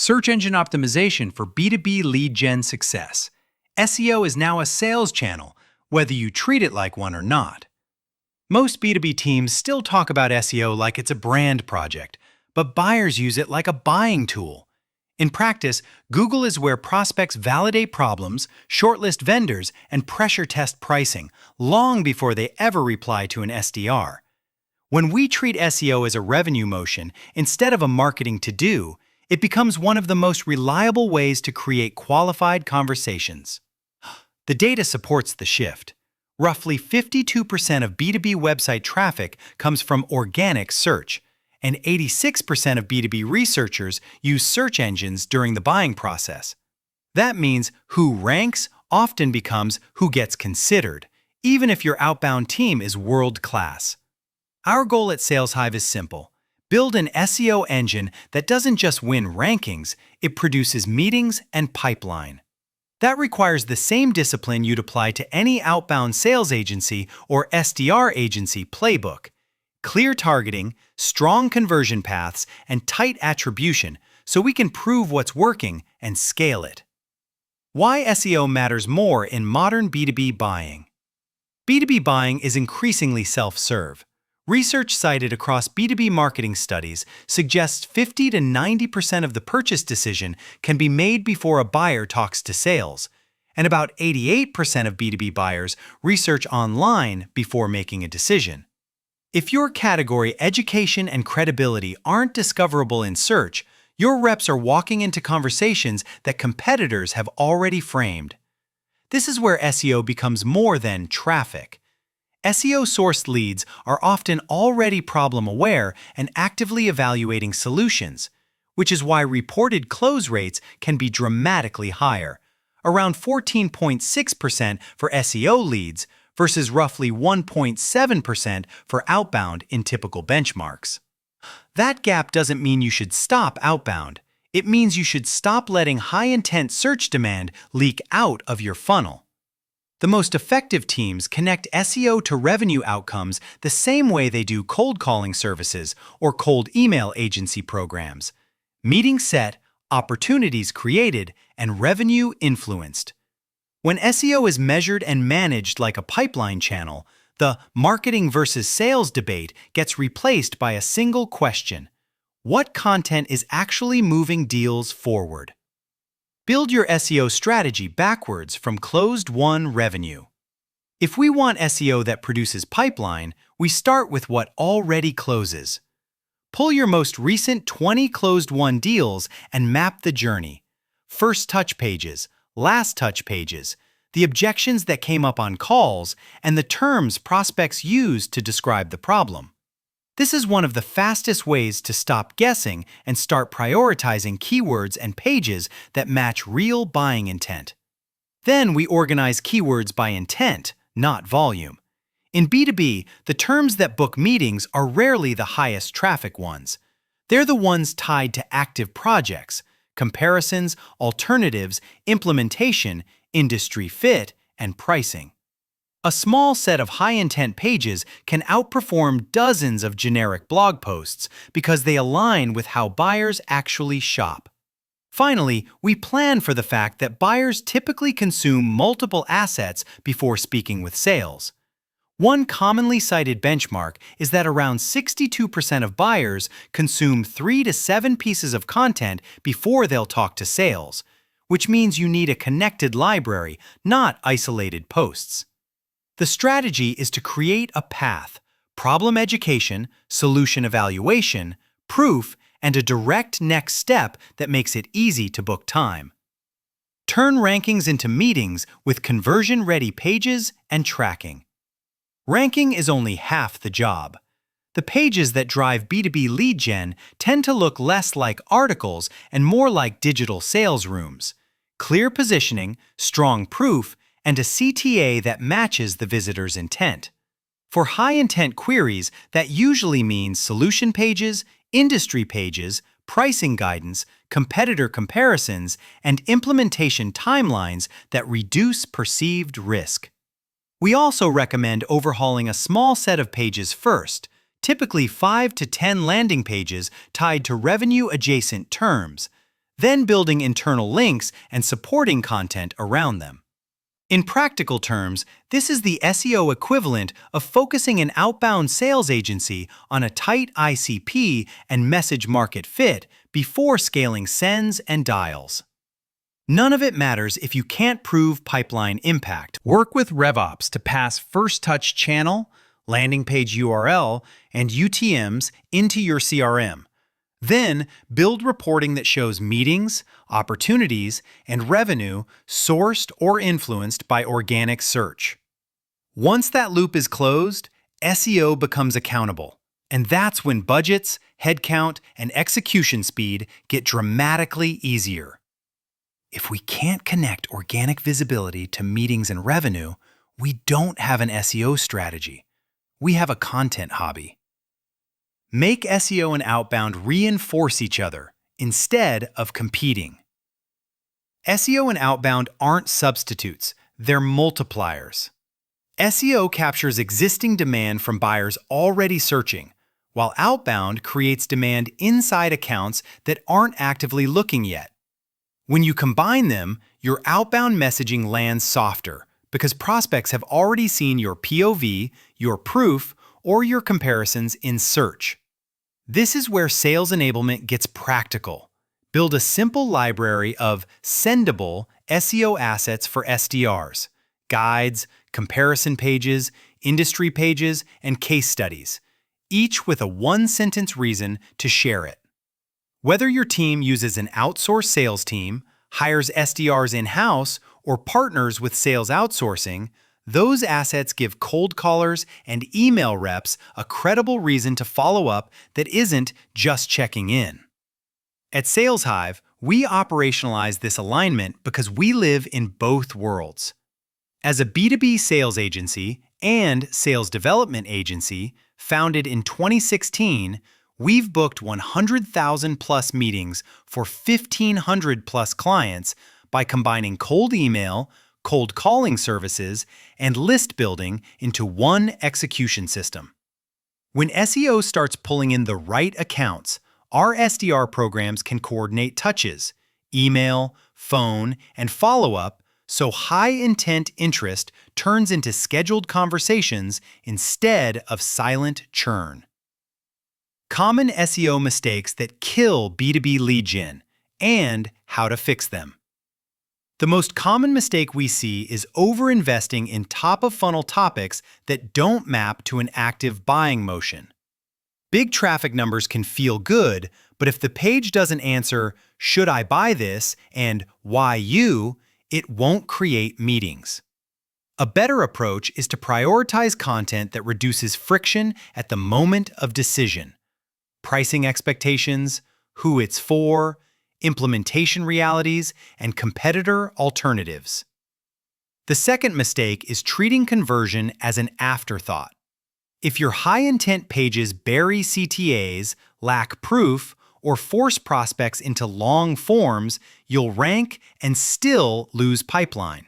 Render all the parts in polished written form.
Search engine optimization for B2B lead gen success. SEO is now a sales channel, whether you treat it like one or not. Most B2B teams still talk about SEO like it's a brand project, but buyers use it like a buying tool. In practice, Google is where prospects validate problems, shortlist vendors, and pressure test pricing long before they ever reply to an SDR. When we treat SEO as a revenue motion instead of a marketing to-do, it becomes one of the most reliable ways to create qualified conversations. The data supports the shift. Roughly 52% of B2B website traffic comes from organic search, and 86% of B2B researchers use search engines during the buying process. That means who ranks often becomes who gets considered, even if your outbound team is world-class. Our goal at SalesHive is simple. Build an SEO engine that doesn't just win rankings, it produces meetings and pipeline. That requires the same discipline you'd apply to any outbound sales agency or SDR agency playbook. Clear targeting, strong conversion paths, and tight attribution so we can prove what's working and scale it. Why SEO matters more in modern B2B buying. B2B buying is increasingly self-serve. Research cited across B2B marketing studies suggests 50 to 90% of the purchase decision can be made before a buyer talks to sales, and about 88% of B2B buyers research online before making a decision. If your category education and credibility aren't discoverable in search, your reps are walking into conversations that competitors have already framed. This is where SEO becomes more than traffic. SEO-sourced leads are often already problem-aware and actively evaluating solutions, which is why reported close rates can be dramatically higher, around 14.6% for SEO leads versus roughly 1.7% for outbound in typical benchmarks. That gap doesn't mean you should stop outbound. It means you should stop letting high-intent search demand leak out of your funnel. The most effective teams connect SEO to revenue outcomes the same way they do cold calling services or cold email agency programs. Meetings set, opportunities created, and revenue influenced. When SEO is measured and managed like a pipeline channel, the marketing versus sales debate gets replaced by a single question: what content is actually moving deals forward? Build your SEO strategy backwards from closed-won revenue. If we want SEO that produces pipeline, we start with what already closes. Pull your most recent 20 closed-won deals and map the journey. First touch pages, last touch pages, the objections that came up on calls, and the terms prospects used to describe the problem. This is one of the fastest ways to stop guessing and start prioritizing keywords and pages that match real buying intent. Then we organize keywords by intent, not volume. In B2B, the terms that book meetings are rarely the highest traffic ones. They're the ones tied to active projects, comparisons, alternatives, implementation, industry fit, and pricing. A small set of high-intent pages can outperform dozens of generic blog posts because they align with how buyers actually shop. Finally, we plan for the fact that buyers typically consume multiple assets before speaking with sales. One commonly cited benchmark is that around 62% of buyers consume 3 to 7 pieces of content before they'll talk to sales, which means you need a connected library, not isolated posts. The strategy is to create a path: problem education, solution evaluation, proof, and a direct next step that makes it easy to book time. Turn rankings into meetings with conversion-ready pages and tracking. Ranking is only half the job. The pages that drive B2B lead gen tend to look less like articles and more like digital sales rooms. Clear positioning, strong proof, and a CTA that matches the visitor's intent. For high-intent queries, that usually means solution pages, industry pages, pricing guidance, competitor comparisons, and implementation timelines that reduce perceived risk. We also recommend overhauling a small set of pages first, typically 5 to 10 landing pages tied to revenue-adjacent terms. then building internal links and supporting content around them. In practical terms, this is the SEO equivalent of focusing an outbound sales agency on a tight ICP and message market fit before scaling sends and dials. None of it matters if you can't prove pipeline impact. Work with RevOps to pass first-touch channel, landing page URL, and UTMs into your CRM. Then, build reporting that shows meetings, opportunities, and revenue sourced or influenced by organic search. Once that loop is closed, SEO becomes accountable. And that's when budgets, headcount, and execution speed get dramatically easier. If we can't connect organic visibility to meetings and revenue, we don't have an SEO strategy. We have a content hobby. Make SEO and Outbound reinforce each other instead of competing. SEO and Outbound aren't substitutes, they're multipliers. SEO captures existing demand from buyers already searching, while Outbound creates demand inside accounts that aren't actively looking yet. When you combine them, your outbound messaging lands softer because prospects have already seen your POV, your proof, or your comparisons in search. This is where sales enablement gets practical. Build a simple library of sendable SEO assets for SDRs, guides, comparison pages, industry pages, and case studies, each with a one-sentence reason to share it. Whether your team uses an outsourced sales team, hires SDRs in-house, or partners with sales outsourcing, those assets give cold callers and email reps a credible reason to follow up that isn't just checking in. At SalesHive, we operationalize this alignment because we live in both worlds. As a B2B sales agency and sales development agency founded in 2016, we've booked 100,000+ meetings for 1,500+ clients by combining cold email, cold calling services, and list building into one execution system. When SEO starts pulling in the right accounts, our SDR programs can coordinate touches, email, phone, and follow-up so high-intent interest turns into scheduled conversations instead of silent churn. Common SEO mistakes that kill B2B lead gen, and how to fix them. The most common mistake we see is over-investing in top-of-funnel topics that don't map to an active buying motion. Big traffic numbers can feel good, but if the page doesn't answer, "Should I buy this?" and "Why you?" it won't create meetings. A better approach is to prioritize content that reduces friction at the moment of decision. Pricing expectations, who it's for, implementation realities, and competitor alternatives. The second mistake is treating conversion as an afterthought. If your high-intent pages bury CTAs, lack proof, or force prospects into long forms, you'll rank and still lose pipeline.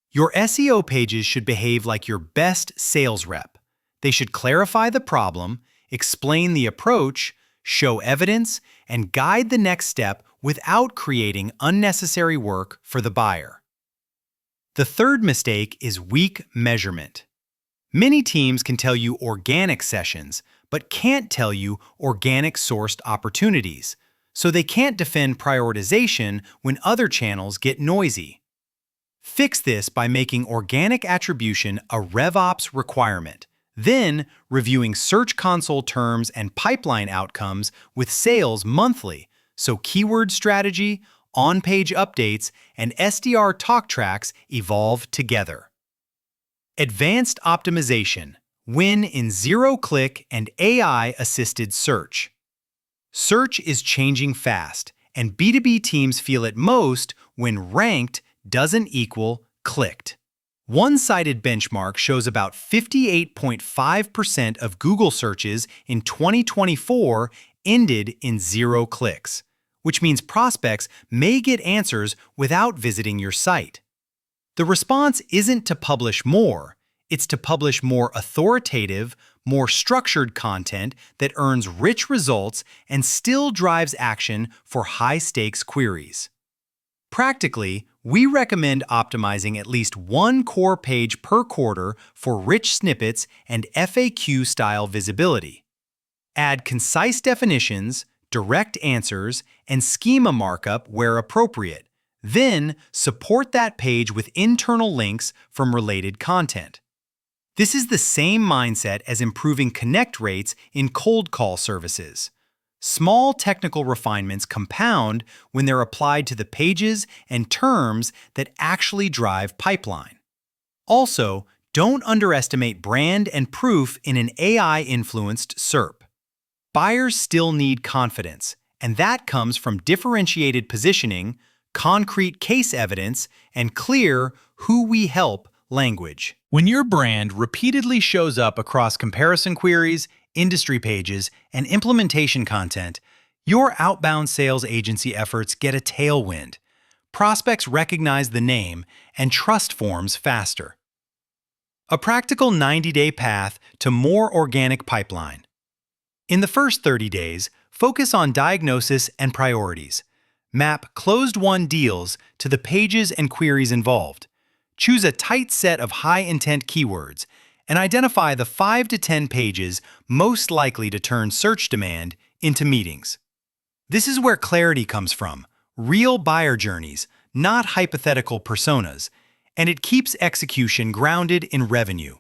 Your SEO pages should behave like your best sales rep. They should clarify the problem, explain the approach, show evidence, and guide the next step without creating unnecessary work for the buyer. The third mistake is weak measurement. Many teams can tell you organic sessions, but can't tell you organic sourced opportunities, so they can't defend prioritization when other channels get noisy. Fix this by making organic attribution a RevOps requirement, then reviewing Search Console terms and pipeline outcomes with sales monthly, so keyword strategy, on-page updates, and SDR talk tracks evolve together. Advanced optimization. Win in zero-click and AI-assisted search. Search is changing fast, and B2B teams feel it most when ranked doesn't equal clicked. One-sided benchmark shows about 58.5% of Google searches in 2024 ended in 0 clicks, which means prospects may get answers without visiting your site. The response isn't to publish more, it's to publish more authoritative, more structured content that earns rich results and still drives action for high-stakes queries. Practically, we recommend optimizing at least one core page per quarter for rich snippets and FAQ-style visibility. Add concise definitions, direct answers, and schema markup where appropriate. Then, support that page with internal links from related content. This is the same mindset as improving connect rates in cold call services. Small technical refinements compound when they're applied to the pages and terms that actually drive pipeline. Also, don't underestimate brand and proof in an AI-influenced SERP. Buyers still need confidence, and that comes from differentiated positioning, concrete case evidence, and clear "who we help" language. When your brand repeatedly shows up across comparison queries, industry pages, and implementation content, your outbound sales agency efforts get a tailwind. Prospects recognize the name, and trust forms faster. A practical 90-day path to more organic pipeline. In the first 30 days, focus on diagnosis and priorities. Map closed-won deals to the pages and queries involved. Choose a tight set of high-intent keywords and identify the 5 to 10 pages most likely to turn search demand into meetings. This is where clarity comes from, real buyer journeys, not hypothetical personas, and it keeps execution grounded in revenue.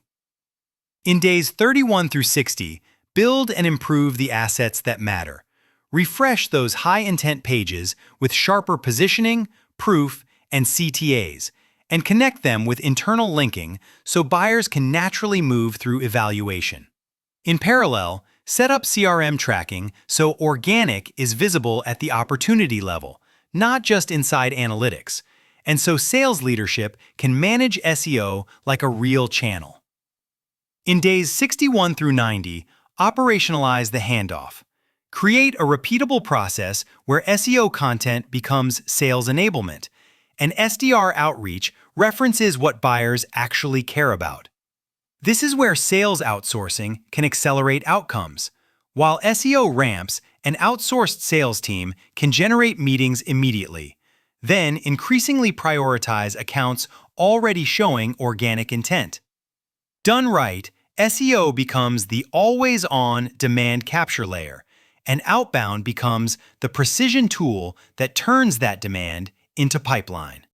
In days 31 through 60, build and improve the assets that matter. Refresh those high-intent pages with sharper positioning, proof, and CTAs, and connect them with internal linking so buyers can naturally move through evaluation. In parallel, set up CRM tracking so organic is visible at the opportunity level, not just inside analytics, and so sales leadership can manage SEO like a real channel. In days 61 through 90, operationalize the handoff. Create a repeatable process where SEO content becomes sales enablement, and SDR outreach references what buyers actually care about. This is where sales outsourcing can accelerate outcomes, while SEO ramps, an outsourced sales team can generate meetings immediately. Then increasingly prioritize accounts already showing organic intent. Done right, SEO becomes the always-on demand capture layer, and Outbound becomes the precision tool that turns that demand into pipeline.